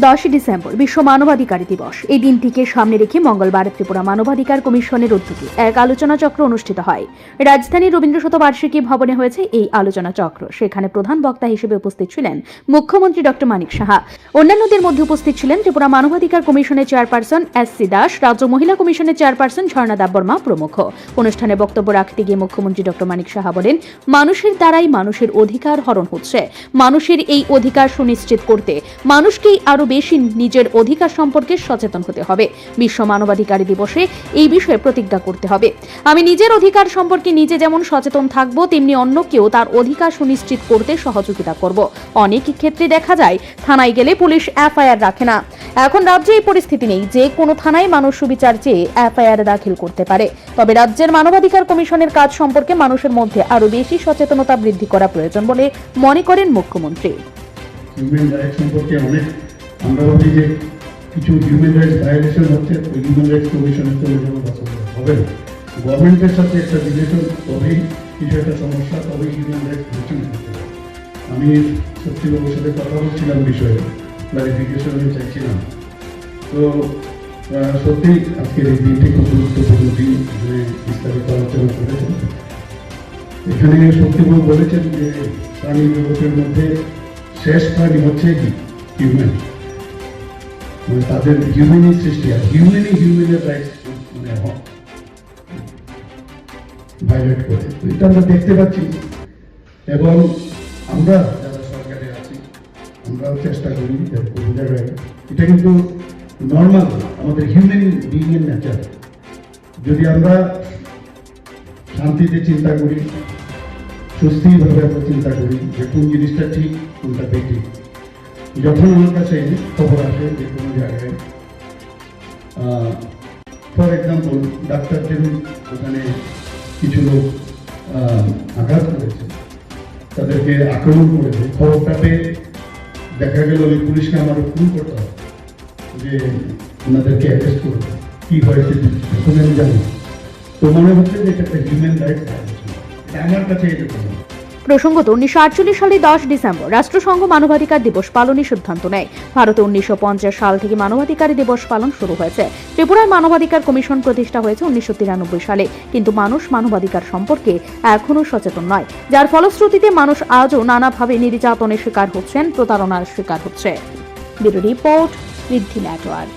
10 December বিশ্ব মানবাধিকার দিবস। এই দিনটিকে সামনে রেখে মঙ্গলবার ত্রিপুরা মানবাধিকার কমিশনের উদ্যোগে এক আলোচনা চক্র অনুষ্ঠিত হয়। রাজধানীর রবীন্দ্র শতবার্ষিকী ভবনে হয়েছে এই আলোচনা চক্র। সেখানে প্রধান বক্তা হিসেবে উপস্থিত ছিলেন মুখ্যমন্ত্রী ডক্টর মানিক সাহা। অন্যান্যদের মধ্যে উপস্থিত ছিলেন ত্রিপুরা মানবাধিকার কমিশনের চেয়ারপারসন এস.সি. দাস, রাজ্য মহিলা কমিশনের চেয়ারপারসন ঝর্ণা দেববর্মা প্রমুখ। অনুষ্ঠানে বক্তব্য রাখতে গিয়ে মুখ্যমন্ত্রী ডক্টর মানিক সাহা বলেন, মানুষের দ্বারাই মানুষের অধিকার হরণ হচ্ছে। মানুষের এই অধিকার সুনিশ্চিত করতে মানুষকেই আরো বেশি নিজের অধিকার সম্পর্কে সচেতন হতে হবে। বিশ্ব মানবাধিকার দিবসে এই বিষয়ে প্রতিজ্ঞা করতে হবে। আমি নিজের অধিকার সম্পর্কে নিজে যেমন সচেতন থাকব, তেমনি অন্যকেও তার অধিকার সুনিশ্চিত করতে সহযোগিতা করব। অনেক ক্ষেত্রে দেখা যায় থানায় গেলে পুলিশ এফআইআর রাখে না। এখন রাজ্যে এই পরিস্থিতি নেই যে কোনো থানায় মানুষ সুবিচার চেয়ে এফআইআর দাখিল করতে পারে। তবে রাজ্যের মানবাধিকার কমিশনের কাজ সম্পর্কে মানুষের মধ্যে আরো বেশি সচেতনতা বৃদ্ধি করা প্রয়োজন বলে মনে করেন মুখ্যমন্ত্রী। হিউম্যান রাইটস সম্পর্কে অনেক আমরা ভাবি যে কিছু হিউম্যান রাইটস ভায়োলেশন হচ্ছে, ওই হিউম্যান রাইটস কমিশনের চলে যাওয়া হবে না। গভর্নমেন্টের সাথে একটা রিলেশন, তবেই কিছু একটা সমস্যা, তবেই হিউম্যান রাইটস ব্রিচিং হতে হবে। আমি সত্যিবাবুর সাথে কথা বলছিলাম বিষয়ে, ক্লারিফিকেশন আমি চাইছিলাম। তো সত্যি আজকের এই দিনটি খুব গুরুত্বপূর্ণ দিন, এখানে বিস্তারিত আলোচনা করেছেন। এখানে সত্যিবাবু বলেছেন যে প্রাণী জগতের মধ্যে শেষ প্রাণী হচ্ছে হিউম্যান, মানে তাদের হিউম্যানই সৃষ্টি, আর হিউম্যানের রাইটস মানে ভায়োলেট করে। এটা আমরা দেখতে পাচ্ছি, এবং আমরা যারা সরকারে আছি আমরাও চেষ্টা করি কোনো জায়গায়। এটা কিন্তু নর্মাল, আমাদের হিউম্যান বিইং এর নেচার। যদি আমরা শান্তিতে চিন্তা করি, সুস্থিরভাবে আমরা চিন্তা করি যে কোন জিনিসটা ঠিক কোনটা বেঠিক। যখন আমার কাছে খবর আসে যে কোনো জায়গায় ফর এক্সাম্পল ডাক্তারদের ওখানে কিছু লোক আঘাত করেছে, তাদেরকে আক্রমণ করেছে, খবরটা পেয়ে দেখা গেল ওই পুলিশকে আমারও ফোন করতে হবে যে ওনাদেরকে অ্যারেস্ট করবে, কি হয়েছে এখন আমি জানি। তো মনে হচ্ছে যে এটা একটা হিউম্যান রাইটস ভায়োলেশন, এটা আমার কাছে এটা প্রসঙ্গত 1948 সালে 10 ডিসেম্বর রাষ্ট্রসংঘ মানবাধিকার দিবস পালনের সিদ্ধান্ত নেয়। ভারতে 1950 সাল থেকে মানবাধিকার দিবস পালন শুরু হয়েছে। ত্রিপুরায় মানবাধিকার কমিশন প্রতিষ্ঠা হয়েছে 1993 সালে, কিন্তু মানুষ মানবাধিকার সম্পর্কে এখনো সচেতন নয়, যার ফলশ্রুতিতে মানুষ আজও নানাভাবে নির্যাতনের শিকার হচ্ছেন, প্রতারণার শিকার হচ্ছে। ব্যুরো রিপোর্ট, ঋদ্ধি নেটওয়ার্ক।